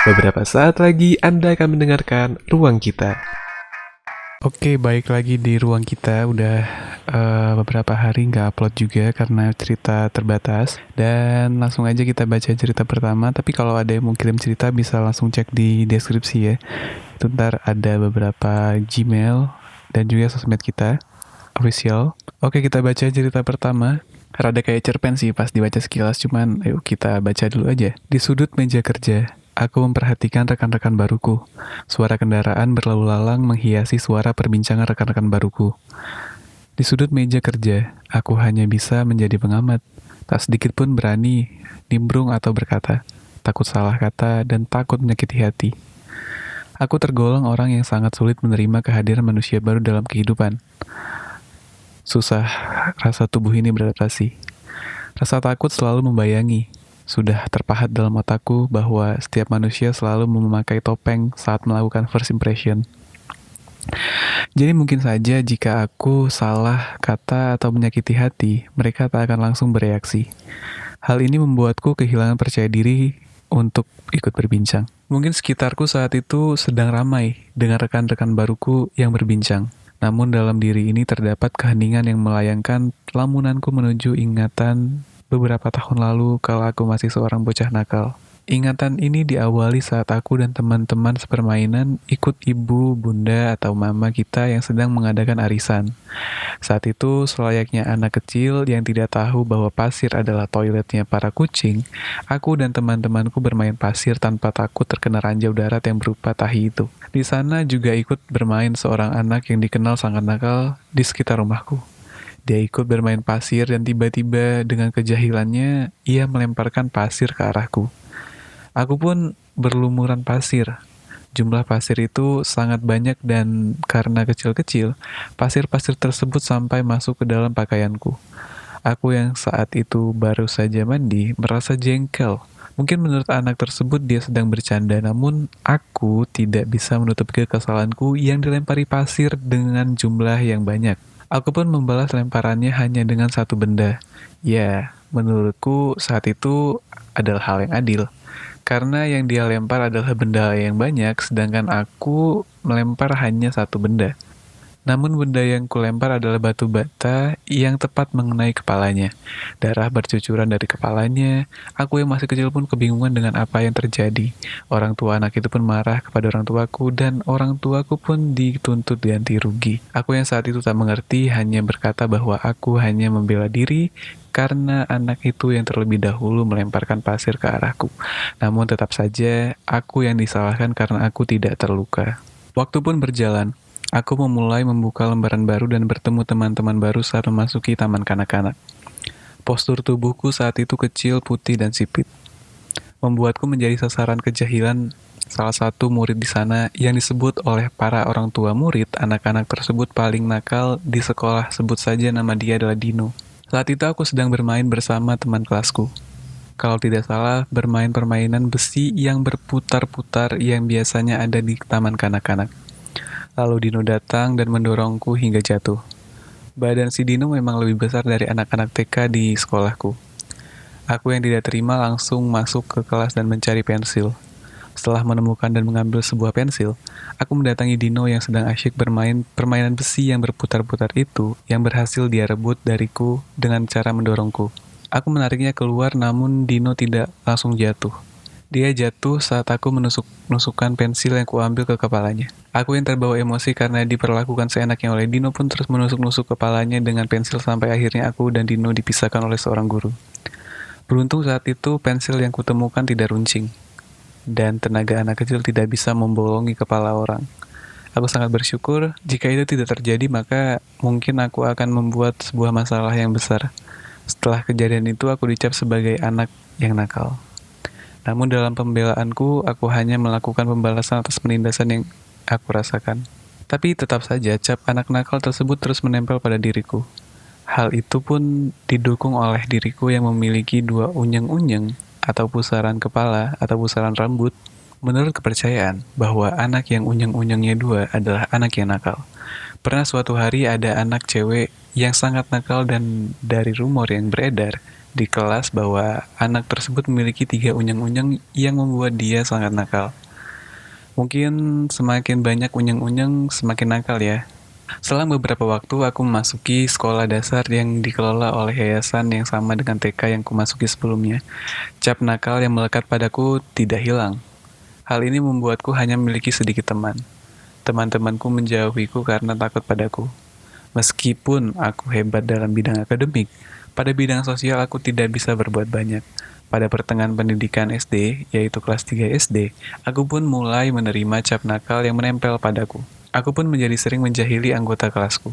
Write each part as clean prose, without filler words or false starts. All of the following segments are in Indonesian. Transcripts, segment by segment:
Beberapa saat lagi Anda akan mendengarkan Ruang Kita. Oke, baik lagi di ruang kita. Udah beberapa hari nggak upload juga karena cerita terbatas. Dan langsung aja kita baca cerita pertama. Tapi kalau ada yang mau kirim cerita bisa langsung cek di deskripsi ya. Itu ntar ada beberapa Gmail dan juga sosmed kita official. Oke, kita baca cerita pertama. Rada kayak cerpen sih pas dibaca sekilas, cuman ayo kita baca dulu aja. Di sudut meja kerja, aku memperhatikan rekan-rekan baruku. Suara kendaraan berlalu lalang menghiasi suara perbincangan rekan-rekan baruku. Di sudut meja kerja, aku hanya bisa menjadi pengamat. Tak sedikit pun berani nimbrung atau berkata. Takut salah kata dan takut menyakiti hati. Aku tergolong orang yang sangat sulit menerima kehadiran manusia baru dalam kehidupan. Susah rasa tubuh ini beradaptasi. Rasa takut selalu membayangi. Sudah terpahat dalam otakku bahwa setiap manusia selalu memakai topeng saat melakukan first impression. Jadi mungkin saja jika aku salah kata atau menyakiti hati, mereka tak akan langsung bereaksi. Hal ini membuatku kehilangan percaya diri untuk ikut berbincang. Mungkin sekitarku saat itu sedang ramai dengan rekan-rekan baruku yang berbincang. Namun dalam diri ini terdapat keheningan yang melayangkan lamunanku menuju ingatan beberapa tahun lalu kala aku masih seorang bocah nakal. Ingatan ini diawali saat aku dan teman-teman sepermainan ikut ibu, bunda, atau mama kita yang sedang mengadakan arisan. Saat itu, selayaknya anak kecil yang tidak tahu bahwa pasir adalah toiletnya para kucing, aku dan teman-temanku bermain pasir tanpa takut terkena ranjau darat yang berupa tahi itu. Di sana juga ikut bermain seorang anak yang dikenal sangat nakal di sekitar rumahku. Dia ikut bermain pasir dan tiba-tiba dengan kejahilannya, ia melemparkan pasir ke arahku. Aku pun berlumuran pasir. Jumlah pasir itu sangat banyak dan karena kecil-kecil, pasir-pasir tersebut sampai masuk ke dalam pakaianku. Aku yang saat itu baru saja mandi merasa jengkel. Mungkin menurut anak tersebut dia sedang bercanda, namun aku tidak bisa menutupi kekesalanku yang dilempari pasir dengan jumlah yang banyak. Aku pun membalas lemparannya hanya dengan satu benda. Ya, menurutku saat itu adalah hal yang adil. Karena yang dia lempar adalah benda yang banyak, sedangkan aku melempar hanya satu benda. Namun benda yang kulempar adalah batu bata yang tepat mengenai kepalanya. Darah bercucuran dari kepalanya. Aku yang masih kecil pun kebingungan dengan apa yang terjadi. Orang tua anak itu pun marah kepada orang tuaku dan orang tuaku pun dituntut ganti rugi. Aku yang saat itu tak mengerti hanya berkata bahwa aku hanya membela diri karena anak itu yang terlebih dahulu melemparkan pasir ke arahku. Namun tetap saja aku yang disalahkan karena aku tidak terluka. Waktu pun berjalan. Aku memulai membuka lembaran baru dan bertemu teman-teman baru saat memasuki taman kanak-kanak. Postur tubuhku saat itu kecil, putih, dan sipit. Membuatku menjadi sasaran kejahilan salah satu murid di sana yang disebut oleh para orang tua murid anak-anak tersebut paling nakal di sekolah. Sebut saja nama dia adalah Dino. Saat itu aku sedang bermain bersama teman kelasku. Kalau tidak salah, bermain permainan besi yang berputar-putar yang biasanya ada di taman kanak-kanak. Lalu Dino datang dan mendorongku hingga jatuh. Badan si Dino memang lebih besar dari anak-anak TK di sekolahku. Aku yang tidak terima langsung masuk ke kelas dan mencari pensil. Setelah menemukan dan mengambil sebuah pensil, aku mendatangi Dino yang sedang asyik bermain permainan besi yang berputar-putar itu yang berhasil dia rebut dariku dengan cara mendorongku. Aku menariknya keluar namun Dino tidak langsung jatuh. Dia jatuh saat aku menusukkan pensil yang kuambil ke kepalanya. Aku yang terbawa emosi karena diperlakukan seenaknya oleh Dino pun terus menusuk-nusuk kepalanya dengan pensil sampai akhirnya aku dan Dino dipisahkan oleh seorang guru. Beruntung saat itu pensil yang kutemukan tidak runcing. Dan tenaga anak kecil tidak bisa membolongi kepala orang. Aku sangat bersyukur jika itu tidak terjadi maka mungkin aku akan membuat sebuah masalah yang besar. Setelah kejadian itu aku dicap sebagai anak yang nakal. Namun dalam pembelaanku, aku hanya melakukan pembalasan atas penindasan yang aku rasakan. Tapi tetap saja cap anak nakal tersebut terus menempel pada diriku. Hal itu pun didukung oleh diriku yang memiliki dua unyeng-unyeng atau pusaran kepala atau pusaran rambut. Menurut kepercayaan bahwa anak yang unyeng-unyengnya dua adalah anak yang nakal. Pernah suatu hari ada anak cewek yang sangat nakal dan dari rumor yang beredar, di kelas bahwa anak tersebut memiliki 3 unyeng-unyeng yang membuat dia sangat nakal. Mungkin semakin banyak unyeng-unyeng semakin nakal ya. Selang beberapa waktu aku memasuki sekolah dasar yang dikelola oleh yayasan yang sama dengan TK yang kumasuki sebelumnya. Cap nakal yang melekat padaku tidak hilang. Hal ini membuatku hanya memiliki sedikit teman. Teman-temanku menjauhiku karena takut padaku. Meskipun aku hebat dalam bidang akademik, pada bidang sosial aku tidak bisa berbuat banyak. Pada pertengahan pendidikan SD, yaitu kelas 3 SD, aku pun mulai menerima cap nakal yang menempel padaku. Aku pun menjadi sering menjahili anggota kelasku.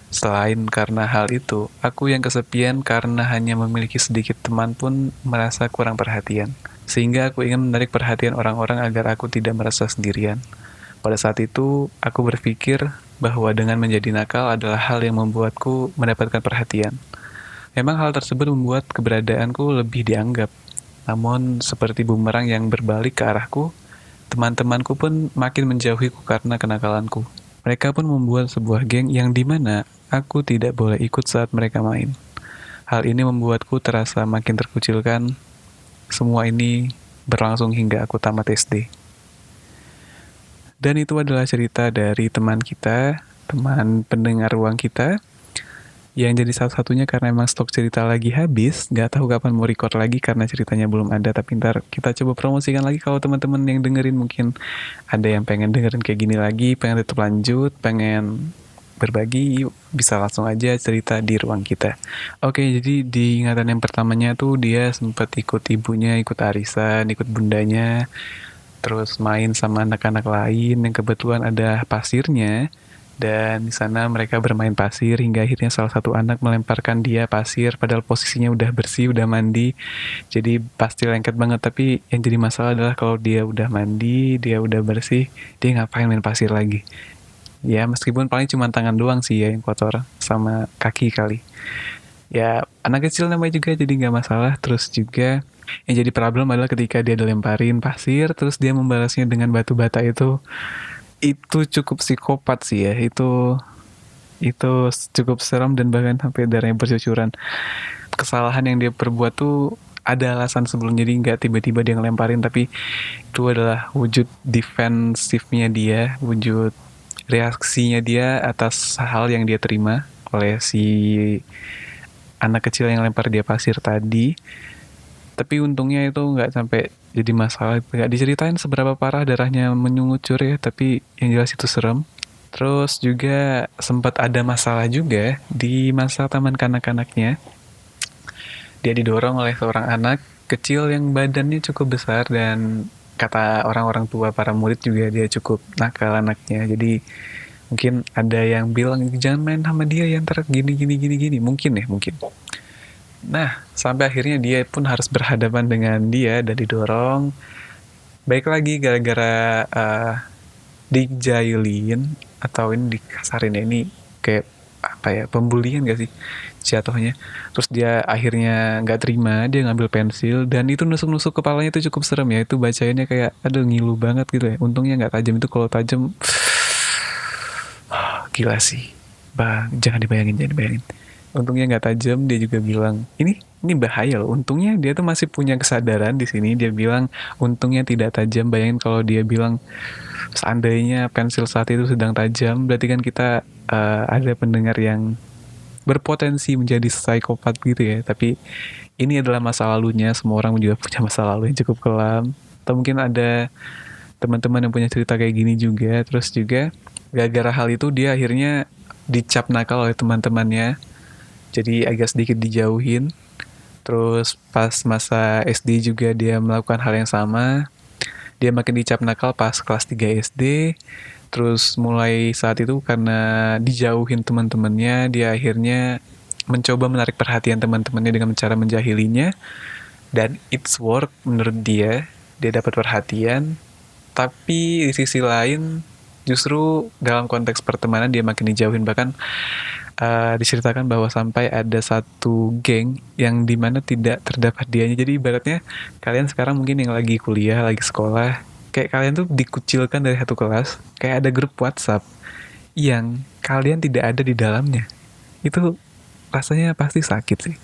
Selain karena hal itu, aku yang kesepian karena hanya memiliki sedikit teman pun merasa kurang perhatian. Sehingga aku ingin menarik perhatian orang-orang agar aku tidak merasa sendirian. Pada saat itu, aku berpikir bahwa dengan menjadi nakal adalah hal yang membuatku mendapatkan perhatian. Memang hal tersebut membuat keberadaanku lebih dianggap. Namun, seperti bumerang yang berbalik ke arahku, teman-temanku pun makin menjauhiku karena kenakalanku. Mereka pun membuat sebuah geng yang dimana aku tidak boleh ikut saat mereka main. Hal ini membuatku terasa makin terkucilkan. Semua ini berlangsung hingga aku tamat SD. Dan itu adalah cerita dari teman kita, teman pendengar ruang kita, yang jadi satu-satunya karena emang stok cerita lagi habis, nggak tahu kapan mau record lagi karena ceritanya belum ada, tapi ntar kita coba promosikan lagi kalau teman-teman yang dengerin mungkin ada yang pengen dengerin kayak gini lagi, pengen tetap lanjut, pengen berbagi, yuk bisa langsung aja cerita di ruang kita. Oke, jadi di ingatan yang pertamanya tuh dia sempat ikut ibunya, ikut arisan, ikut bundanya, terus main sama anak-anak lain yang kebetulan ada pasirnya. Dan di sana mereka bermain pasir hingga akhirnya salah satu anak melemparkan dia pasir padahal posisinya udah bersih, udah mandi. Jadi pasti lengket banget, tapi yang jadi masalah adalah kalau dia udah mandi, dia udah bersih, dia ngapain main pasir lagi. Ya meskipun paling cuma tangan doang sih ya yang kotor sama kaki kali. Ya anak kecil namanya juga jadi nggak masalah. Terus juga yang jadi problem adalah ketika dia dilemparin pasir terus dia membalasnya dengan batu bata itu cukup psikopat sih ya. Itu cukup seram dan bahkan sampai darahnya bercucuran. Kesalahan yang dia perbuat tuh ada alasan sebelumnya, jadi nggak tiba-tiba dia ngelemparin, tapi itu adalah wujud defensifnya dia, wujud reaksinya dia atas hal yang dia terima oleh si anak kecil yang lempar dia pasir tadi. Tapi untungnya itu nggak sampai jadi masalah, nggak diceritain seberapa parah darahnya mengucur ya, tapi yang jelas itu serem. Terus juga sempat ada masalah juga di masa taman kanak-kanaknya. Dia didorong oleh seorang anak kecil yang badannya cukup besar dan kata orang-orang tua para murid juga dia cukup nakal anaknya. Jadi mungkin ada yang bilang jangan main sama dia yang ntar gini. Mungkin. Nah, sampai akhirnya dia pun harus berhadapan dengan dia dan didorong. Baik lagi gara-gara dijailin atau ini dikasarin ya, ini kayak apa ya, pembulian gak sih jatuhnya. Terus dia akhirnya nggak terima, dia ngambil pensil dan itu nusuk-nusuk kepalanya itu cukup serem ya. Itu bacainnya kayak aduh ngilu banget gitu ya. Untungnya nggak tajam, itu kalau tajam gila sih bang, jangan dibayangin. Untungnya nggak tajam, dia juga bilang ini bahaya loh. Untungnya dia tuh masih punya kesadaran di sini. Dia bilang untungnya tidak tajam. Bayangin kalau dia bilang seandainya pensil saat itu sedang tajam, berarti kan kita ada pendengar yang berpotensi menjadi psikopat gitu ya. Tapi ini adalah masa lalunya. Semua orang juga punya masa lalu yang cukup kelam. Atau mungkin ada teman-teman yang punya cerita kayak gini juga. Terus juga gara-gara hal itu dia akhirnya dicap nakal oleh teman-temannya. Jadi agak sedikit dijauhin. Terus pas masa SD juga dia melakukan hal yang sama. Dia makin dicap nakal pas kelas 3 SD. Terus mulai saat itu karena dijauhin teman-temannya, dia akhirnya mencoba menarik perhatian teman-temannya dengan cara menjahilinya. Dan it's work menurut dia. Dia dapat perhatian. Tapi di sisi lain justru dalam konteks pertemanan dia makin dijauhin. Bahkan diceritakan bahwa sampai ada satu geng yang dimana tidak terdapat dianya. Jadi ibaratnya kalian sekarang mungkin yang lagi kuliah, lagi sekolah, kayak kalian tuh dikucilkan dari satu kelas, kayak ada grup WhatsApp yang kalian tidak ada di dalamnya. Itu rasanya pasti sakit sih.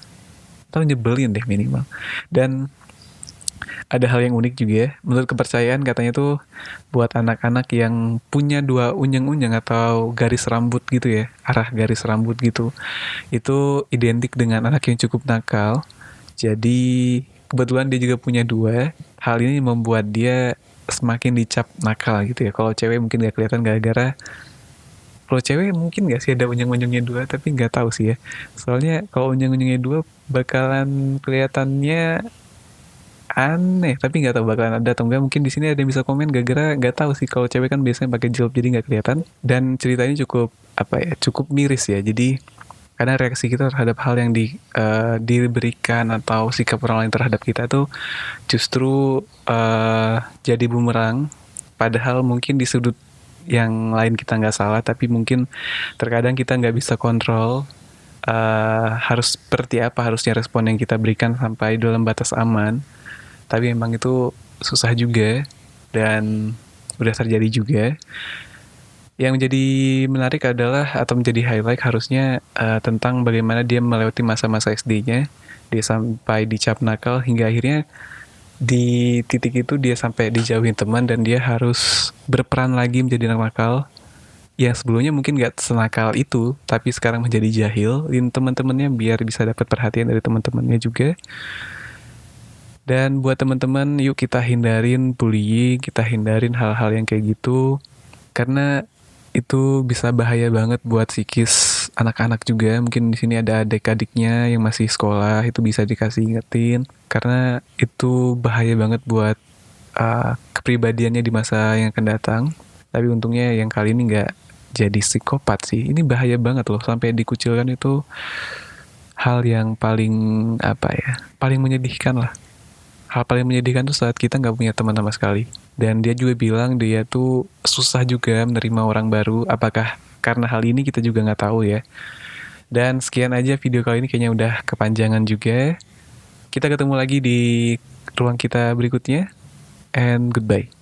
atau nyebelin deh minimal. Dan ada hal yang unik juga ya. Menurut kepercayaan katanya tuh buat anak-anak yang punya 2 unyeng-unyeng atau garis rambut gitu ya, arah garis rambut gitu, itu identik dengan anak yang cukup nakal. Jadi kebetulan dia juga punya 2. Hal ini membuat dia semakin dicap nakal gitu ya. Kalau cewek mungkin gak kelihatan gara-gara, kalau cewek mungkin gak sih ada unyeng-unyengnya 2, tapi gak tahu sih ya. Soalnya kalau unyeng-unyengnya 2 bakalan kelihatannya aneh, tapi nggak tahu bakalan ada atau enggak. Mungkin di sini ada yang bisa komen gara-gara nggak tahu sih, kalau cewek kan biasanya pakai jilbab jadi nggak kelihatan. Dan ceritanya cukup apa ya, cukup miris ya. Jadi karena reaksi kita terhadap hal yang diberikan atau sikap orang lain terhadap kita tuh justru jadi bumerang. Padahal mungkin di sudut yang lain kita nggak salah, tapi mungkin terkadang kita nggak bisa kontrol harus seperti apa harusnya respon yang kita berikan sampai dalam batas aman. Tapi emang itu susah juga dan udah terjadi juga. Yang menjadi menarik adalah atau menjadi highlight harusnya tentang bagaimana dia melewati masa-masa SD-nya. Dia sampai dicap nakal hingga akhirnya di titik itu dia sampai dijauhin teman dan dia harus berperan lagi menjadi anak nakal. Yang sebelumnya mungkin gak senakal itu, tapi sekarang menjadi jahil. Dan teman-temannya biar bisa dapat perhatian dari teman-temannya juga. Dan buat teman-teman, yuk kita hindarin bullying, kita hindarin hal-hal yang kayak gitu. Karena itu bisa bahaya banget buat psikis anak-anak juga. Mungkin di sini ada adik-adiknya yang masih sekolah, itu bisa dikasih ingetin. Karena itu bahaya banget buat kepribadiannya di masa yang akan datang. Tapi untungnya yang kali ini nggak jadi psikopat sih. Ini bahaya banget loh, sampai dikucilkan itu hal yang paling paling menyedihkan lah. Hal paling menyedihkan tuh saat kita nggak punya teman sama sekali. Dan dia juga bilang dia tuh susah juga menerima orang baru. Apakah karena hal ini kita juga nggak tahu ya. Dan sekian aja video kali ini, kayaknya udah kepanjangan juga. Kita ketemu lagi di ruang kita berikutnya. And goodbye.